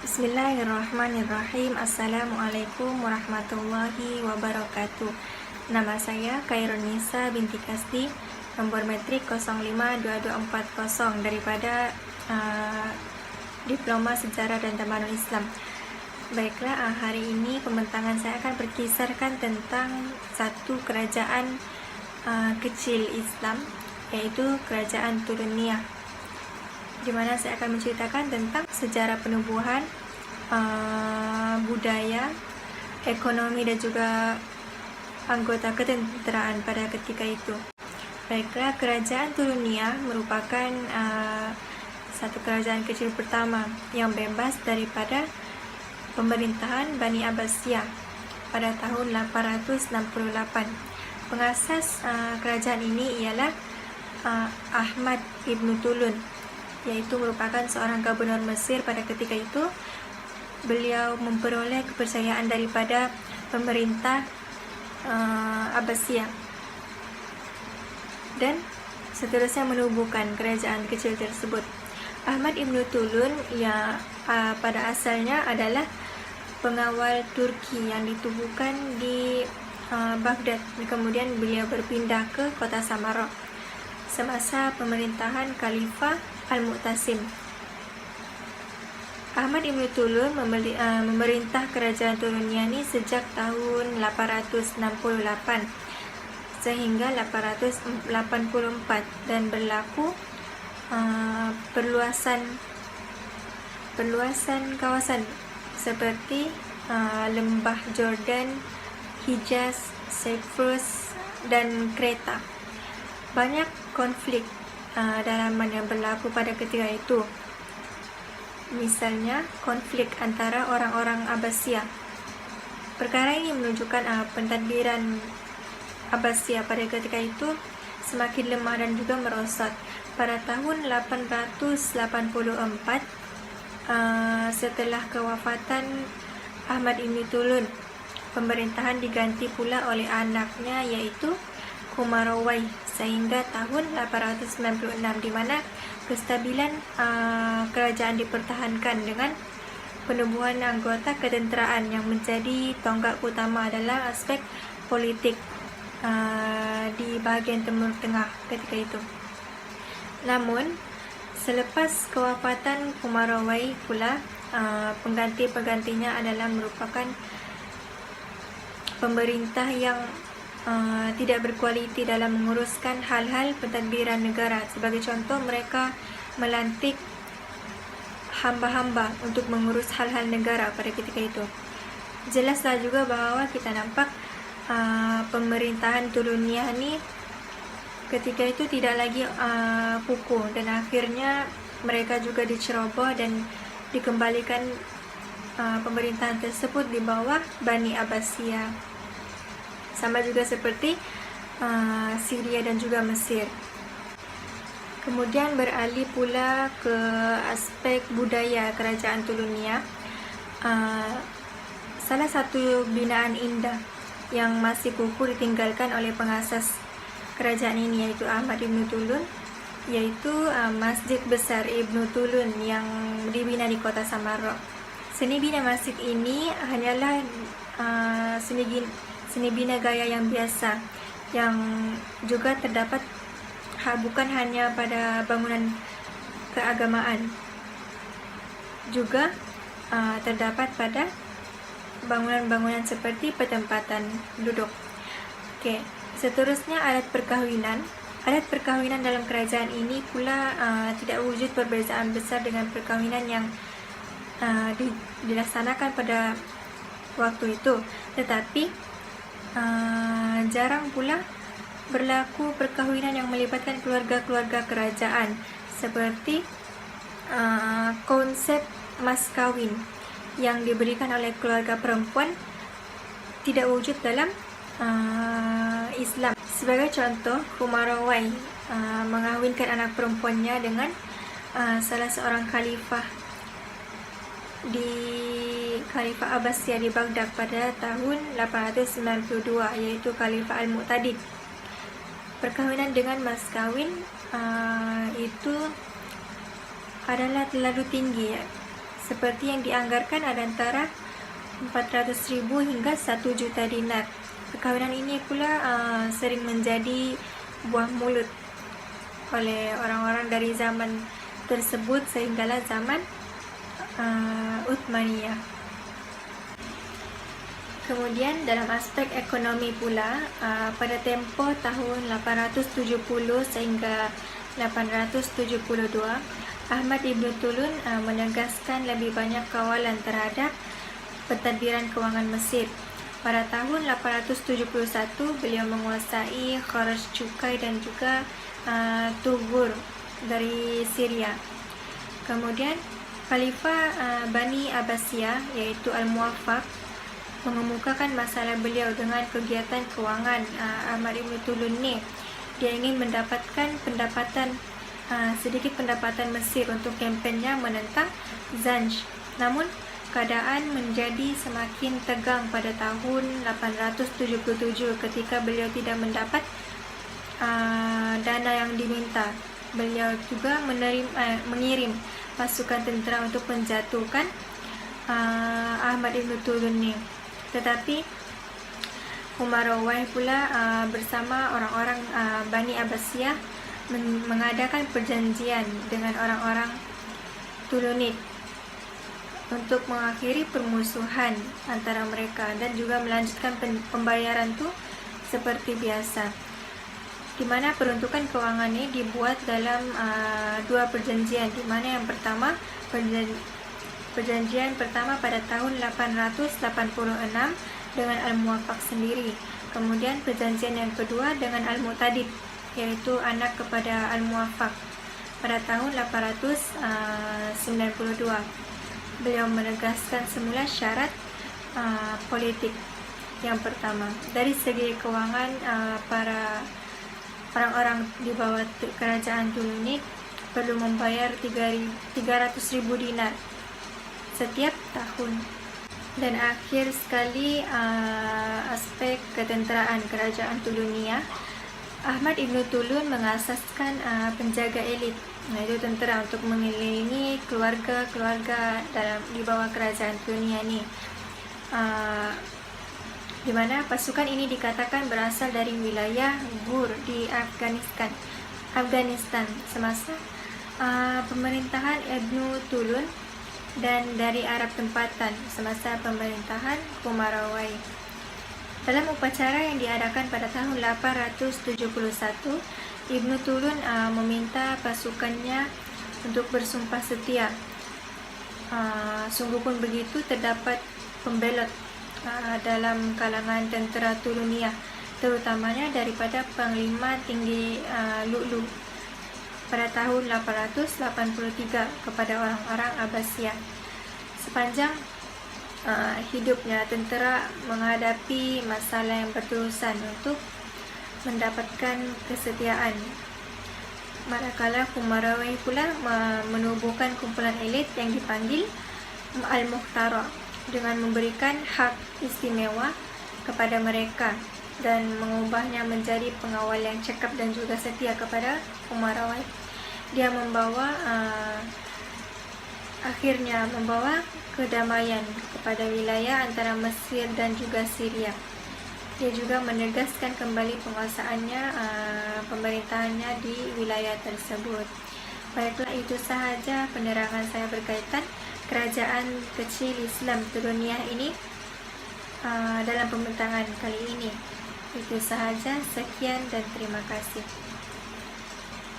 Bismillahirrahmanirrahim. Assalamualaikum warahmatullahi wabarakatuh. Nama saya Khairunisa binti Kasdi, nomor metrik 052240 daripada Diploma Sejarah dan Tamadun Islam. Baiklah, hari ini pembentangan saya akan berkisarkan tentang satu kerajaan kecil Islam, yaitu Kerajaan Turuniyah, di mana saya akan menceritakan tentang sejarah penubuhan, budaya, ekonomi dan juga anggota ketenteraan pada ketika itu. Baiklah, Kerajaan Turuniyah merupakan satu kerajaan kecil pertama yang bebas daripada pemerintahan Bani Abbasiyah pada tahun 868. Pengasas kerajaan ini ialah Ahmad Ibn Tulun, yaitu merupakan seorang gubernur Mesir pada ketika itu. Beliau memperoleh kepercayaan daripada pemerintah Abbasiyah dan seterusnya menubuhkan kerajaan kecil tersebut. Ahmad Ibn Tulun pada asalnya adalah pengawal Turki yang ditubuhkan di Baghdad. Kemudian beliau berpindah ke kota Samarra semasa pemerintahan Khalifah Al-Mu'tasim. Ahmad Ibn Tulun memerintah kerajaan Turuniyah ini sejak tahun 868 sehingga 884 dan berlaku perluasan kawasan seperti lembah Jordan, Hijaz, Cyprus dan Kreta. Banyak konflik dalaman yang berlaku pada ketika itu. Misalnya konflik antara orang-orang Abbasiyah. Perkara ini menunjukkan pentadbiran Abbasiyah pada ketika itu semakin lemah dan juga merosot. Pada tahun 884 setelah kewafatan Ahmad Ibn Tulun, pemerintahan diganti pula oleh anaknya yaitu Kumarawai sehingga tahun 896, di mana kestabilan kerajaan dipertahankan dengan penubuhan anggota ketenteraan. Yang menjadi tonggak utama adalah aspek politik di bahagian Timur Tengah ketika itu. Namun selepas kewafatan Kumarawai pula, penggantinya adalah merupakan pemerintah yang tidak berkualiti dalam menguruskan hal-hal pentadbiran negara. Sebagai contoh, mereka melantik hamba-hamba untuk mengurus hal-hal negara pada ketika itu. Jelaslah juga bahawa kita nampak pemerintahan Turuniyah ni ketika itu tidak lagi kukuh, dan akhirnya mereka juga diceroboh dan dikembalikan pemerintahan tersebut di bawah Bani Abbasiyah. Sama juga seperti Syria dan juga Mesir. Kemudian beralih pula ke aspek budaya kerajaan Turuniyah. Salah satu binaan indah yang masih kukuh ditinggalkan oleh pengasas kerajaan ini yaitu Ahmad Ibn Tulun, yaitu Masjid Besar Ibn Tulun yang dibina di kota Samarra. Seni bina masjid ini hanyalah seni bina gaya yang biasa, yang juga terdapat bukan hanya pada bangunan keagamaan, juga terdapat pada bangunan-bangunan seperti pertempatan duduk. Seterusnya adat perkahwinan. Adat perkahwinan dalam kerajaan ini pula tidak wujud perbezaan besar dengan perkahwinan yang dilaksanakan pada waktu itu, tetapi jarang pula berlaku perkahwinan yang melibatkan keluarga-keluarga kerajaan, seperti konsep mas kawin yang diberikan oleh keluarga perempuan tidak wujud dalam Islam. Sebagai contoh, Kumarawai mengahwinkan anak perempuannya dengan salah seorang khalifah Abbasiyah di Baghdad pada tahun 892, yaitu Khalifah Al-Mu'tadid. Perkahwinan dengan mas kawin itu adalah terlalu tinggi, seperti yang dianggarkan ada antara 400.000 hingga 1 juta dinar. Perkahwinan ini pula sering menjadi buah mulut oleh orang-orang dari zaman tersebut sehinggalah zaman Uthmaniyah. Kemudian dalam aspek ekonomi pula, pada tempoh tahun 870 sehingga 872, Ahmad Ibn Tulun menegaskan lebih banyak kawalan terhadap pentadbiran kewangan Mesir. Pada tahun 871, beliau menguasai kharaj cukai dan juga Tughur dari Syria. Kemudian Khalifah Bani Abbasiyah yaitu Al-Muwaffaq mengemukakan masalah beliau dengan kegiatan kewangan Ahmad Ibn Tulun ni. Dia ingin mendapatkan sedikit pendapatan Mesir untuk kempennya menentang Zanj. Namun keadaan menjadi semakin tegang pada tahun 877 ketika beliau tidak mendapat dana yang diminta. Beliau juga mengirim pasukan tentera untuk menjatuhkan Ahmad Ibn Tulun ni. Tetapi Umarawai pula bersama orang-orang Bani Abbasiyah mengadakan perjanjian dengan orang-orang Tulunid untuk mengakhiri permusuhan antara mereka dan juga melanjutkan pembayaran tu seperti biasa, di mana peruntukan keuangan ini dibuat dalam dua perjanjian, di mana yang pertama perjanjian pertama pada tahun 886 dengan Al-Muwaffaq sendiri. Kemudian perjanjian yang kedua dengan Al-Mu'tadid, yaitu anak kepada Al-Muwaffaq pada tahun 892. Beliau menegaskan semula syarat politik yang pertama. Dari segi kewangan, para orang-orang di bawah kerajaan Tulunid perlu membayar 300.000 dinar setiap tahun. Dan akhir sekali, aspek ketenteraan kerajaan Tuluniyah. Ahmad Ibn Tulun mengasaskan penjaga elit, yaitu tentera, untuk mengelilingi keluarga-keluarga di bawah kerajaan Tuluniyah ini, di mana pasukan ini dikatakan berasal dari wilayah Ghur di Afghanistan semasa pemerintahan Ibn Tulun, dan dari Arab tempatan semasa pemerintahan Umarawai. Dalam upacara yang diadakan pada tahun 871, Ibn Tulun meminta pasukannya untuk bersumpah setia. Sungguh pun begitu, terdapat pembelot dalam kalangan tentera Tuluniyah, terutamanya daripada Panglima Tinggi Lu'lu pada tahun 883 kepada orang-orang Abbasiyah. Sepanjang hidupnya, tentera menghadapi masalah yang berterusan untuk mendapatkan kesetiaan. Manakala Umarawai pula menubuhkan kumpulan elit yang dipanggil Al-Muhtara dengan memberikan hak istimewa kepada mereka dan mengubahnya menjadi pengawal yang cekap dan juga setia kepada Umarawai. Dia akhirnya membawa kedamaian kepada wilayah antara Mesir dan juga Syria. Dia juga menegaskan kembali penguasaannya, pemerintahannya di wilayah tersebut. Baiklah, itu sahaja penerangan saya berkaitan kerajaan kecil Islam Tuluniyah ini dalam pembintangan kali ini. Itu sahaja, sekian dan terima kasih.